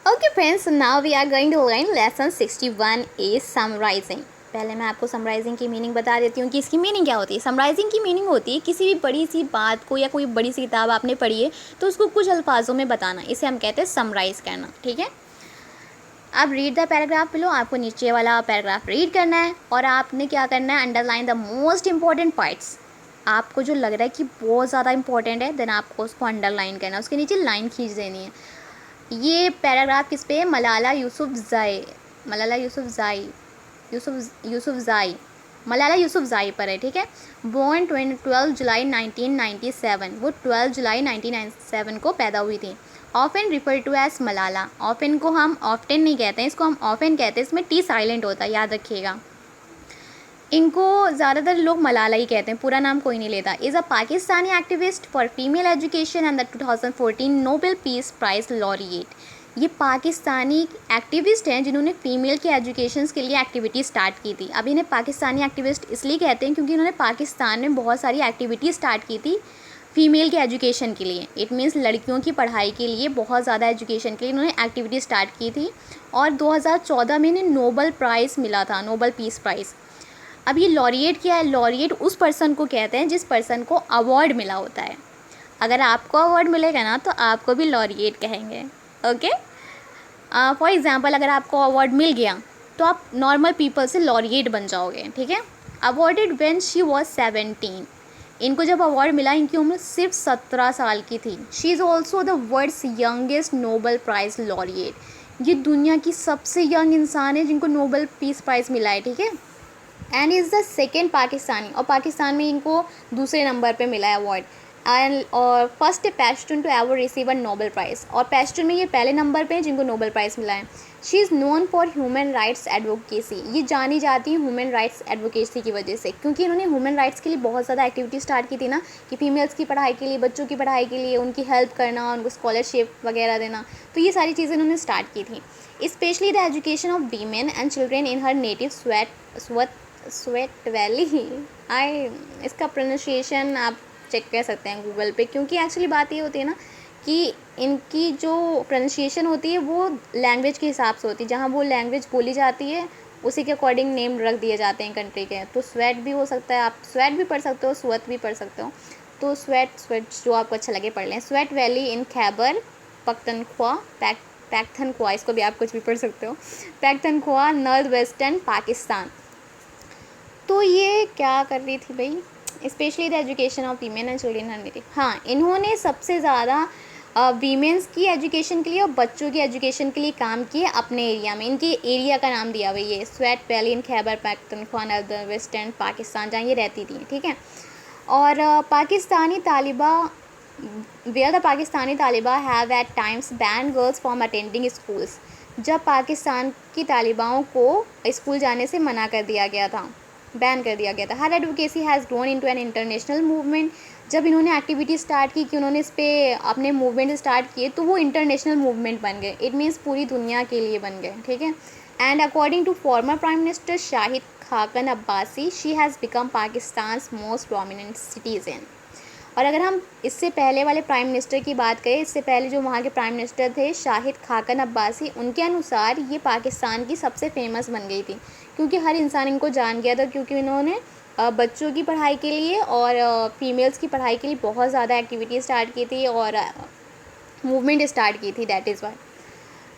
Okay friends, now we are going to learn lesson 61 is summarising. पहले मैं आपको summarising की मीनिंग बता देती हूँ कि इसकी मीनिंग क्या होती है। समराइजिंग की मीनिंग होती है किसी भी बड़ी सी बात को या कोई बड़ी सी किताब आपने पढ़ी है तो उसको कुछ अल्फाजों में बताना, इसे हम कहते हैं समराइज़ करना। ठीक है, आप रीड द पैराग्राफ बिलो, आपको नीचे वाला पैराग्राफ रीड करना है और आपने क्या करना है, underline the most important parts. आपको जो लग रहा है कि बहुत ज़्यादा इंपॉर्टेंट है देन आपको उसको अंडरलाइन करना है, उसके नीचे लाइन खींच देनी है। ये पैराग्राफ किस पे है, मलाला यूसुफ़ज़ई, मलाला यूसुफ़ज़ई, यूसुफ़ज़ई, मलाला यूसुफ़ज़ई पर है। ठीक है, बोर्न 12 जुलाई 1997, वो 12 जुलाई 1997 को पैदा हुई थी। Often refer to as Malala, often को हम ऑफ्टन नहीं कहते हैं, इसको हम ऑफन कहते हैं, इसमें टी साइलेंट होता है, याद रखिएगा। इनको ज़्यादातर लोग मलाला ही कहते हैं, पूरा नाम कोई नहीं लेता। Is a Pakistani activist for female education and the 2014 Nobel peace prize laureate. ये पाकिस्तानी एक्टिविस्ट हैं जिन्होंने फ़ीमेल के एजुकेशन के लिए एक्टिविटी स्टार्ट की थी। अब इन्हें पाकिस्तानी एक्टिविस्ट इसलिए कहते हैं क्योंकि इन्होंने पाकिस्तान में बहुत सारी एक्टिविटी स्टार्ट की थी फ़ीमेल के एजुकेशन के लिए। इट मीन्स लड़कियों की पढ़ाई के लिए बहुत ज़्यादा एजुकेशन के लिए इन्होंने एक्टिविटी स्टार्ट की थी और 2014 में इन्हें नोबेल प्राइज़ मिला था, नोबेल पीस प्राइज़। अब ये लॉरिएट क्या है, लॉरिएट उस पर्सन को कहते हैं जिस पर्सन को अवार्ड मिला होता है। अगर आपको अवार्ड मिलेगा ना तो आपको भी लॉरिएट कहेंगे। ओके, फॉर एग्जांपल अगर आपको अवार्ड मिल गया तो आप नॉर्मल पीपल से लॉरिएट बन जाओगे। ठीक है, अवॉर्डेड व्हेन शी वाज 17, इनको जब अवार्ड मिला इनकी उम्र सिर्फ 17 साल की थी। She is also the world's youngest Nobel prize laureate, ये दुनिया की सबसे यंग इंसान है जिनको नोबेल पीस प्राइज़ मिला है। ठीक है, and is the second Pakistani, और पाकिस्तान में इनको दूसरे नंबर पे मिला है अवार्ड। एंड और first Pashtun to ever receive a Nobel prize, और पैश्तून में ये पहले नंबर पे हैं जिनको नोबेल प्राइज़ मिला है। She is known for human rights advocacy, ये जानी जाती है ह्यूमन राइट्स एडवोकेसी की वजह से, क्योंकि इन्होंने ह्यूमन राइट्स के लिए बहुत ज़्यादा एक्टिविटी स्टार्ट की थी ना, कि फीमेल्स की पढ़ाई के लिए, बच्चों की पढ़ाई के लिए उनकी हेल्प करना, उनको स्कॉलरशिप वगैरह देना, तो ये सारी चीज़ें इन्होंने स्टार्ट की थी। Specially the education of women and children in her native Swat valley. I इसका प्रोनाउंसिएशन आप चेक कर सकते हैं गूगल पे, क्योंकि एक्चुअली बात ये होती है ना कि इनकी जो प्रोनाउंसिएशन होती है वो लैंग्वेज के हिसाब से होती है, जहाँ वो लैंग्वेज बोली जाती है उसी के अकॉर्डिंग नेम रख दिए जाते हैं कंट्री के। तो स्वेट भी हो सकता है, आप स्वेट भी पढ़ सकते हो, स्वेट भी पढ़ सकते हो, तो स्वेट जो आपको अच्छा लगे पढ़ लें। स्वेट वैली इन खैबर पख्तनख्वा, पैख्तनख्वा, इसको भी आप कुछ भी पढ़ सकते हो, पैख्तनख्वा, नॉर्थ वेस्टर्न पाकिस्तान। तो ये क्या कर रही थी भाई, specially the education of women and children her native. हाँ, इन्होंने सबसे ज़्यादा वीमेंस की एजुकेशन के लिए और बच्चों की एजुकेशन के लिए काम किए अपने एरिया में। इनके एरिया का नाम दिया हुआ ये Swat valley in Khyber Pakhtunkhwa north western Pakistan, जहाँ ये रहती थी। ठीक है, और Pakistani Taliban, where the Pakistani Taliban have at times ban girls from attending schools, जब पाकिस्तान की तालिबाओं को स्कूल जाने से मना कर दिया गया था, बैन कर दिया गया था। Her advocacy has grown into an international movement, जब इन्होंने एक्टिविटी स्टार्ट की, कि उन्होंने इस पर अपने मूवमेंट स्टार्ट किए तो वो इंटरनेशनल मूवमेंट बन गए। इट मीन्स पूरी दुनिया के लिए बन गए। ठीक है, and according to former prime minister Shahid Khaqan Abbasi, she has become Pakistan most prominent citizen. और अगर हम इससे पहले वाले प्राइम मिनिस्टर की बात करें, इससे पहले जो वहाँ के प्राइम मिनिस्टर थे शाहिद खाकन अब्बासी, उनके अनुसार ये पाकिस्तान की सबसे फेमस बन गई थी, क्योंकि हर इंसान इनको जान गया था, क्योंकि इन्होंने बच्चों की पढ़ाई के लिए और फीमेल्स की पढ़ाई के लिए बहुत ज़्यादा एक्टिविटी स्टार्ट की थी और मूवमेंट स्टार्ट की थी, दैट इज़ वाई।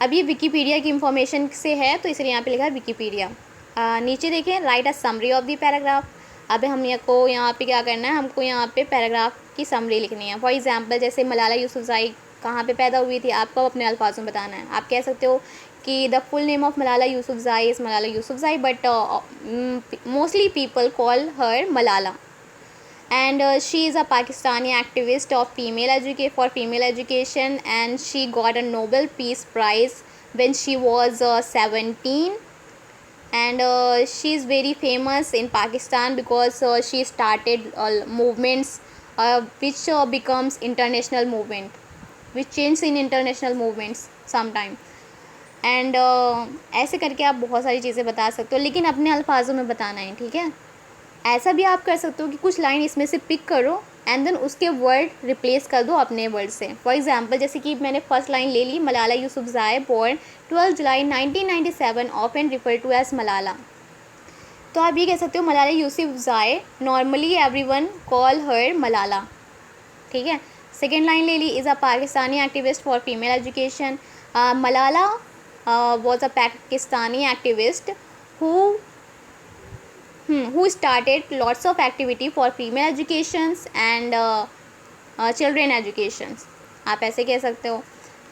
अब ये विकीपीडिया की इंफॉर्मेशन से है तो इसलिए यहाँ पे लिखा है विकीपीडिया। नीचे देखें, right a summary of the paragraph. अब हम को यहाँ पे क्या करना है, हमको यहाँ पे पैराग्राफ की समरी लिखनी है। फॉर एग्जांपल जैसे मलाला यूसुफ़ज़ई कहाँ पे पैदा हुई थी, आपको अपने अल्फाजों में बताना है। आप कह सकते हो कि the full name of Malala Yousafzai is Malala Yousafzai, but mostly people call her Malala. And she is a Pakistani activist of for female education, and she got a Nobel Peace Prize when she was 17. And she is very famous in Pakistan because she started movements which becomes international movement, which changes in international movements sometime. And ऐसे करके आप बहुत सारी चीज़ें बता सकते हो, लेकिन अपने अल्फाजों में बताना है। ठीक है, ऐसा भी आप कर सकते हो कि कुछ लाइन इसमें से पिक करो एंड देन उसके वर्ड रिप्लेस कर दो अपने वर्ड से. फॉर एग्जाम्पल जैसे कि मैंने फर्स्ट लाइन ले ली, Malala Yousafzai born 12 July 1997 often refer to as Malala. तो आप ये कह सकते हो Malala Yousafzai, normally everyone call her Malala. ठीक है. सेकेंड लाइन ले ली, is a Pakistani activist for female education. Malala was a Pakistani activist who started lots of activity for female educations and children educations. आप ऐसे कह सकते हो.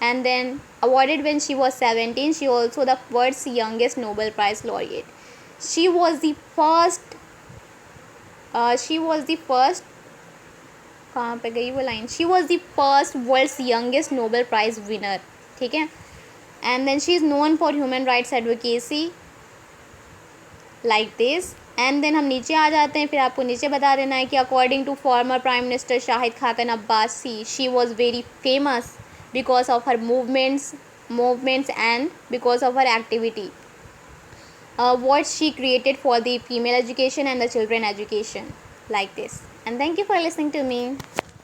And then awarded when she was 17, she also the world's youngest Nobel Prize laureate. She was the first कहाँ पे गई वो line. She was the first world's youngest Nobel Prize winner. ठीक है. And then she is known for human rights advocacy like this. And then हम नीचे आ जाते हैं. फिर आपको नीचे बता देना है कि according to former prime minister Shahid Khaqan Abbasi, she was very famous because of her movements and because of her activity what she created for the female education and the children education like this. And thank you for listening to me.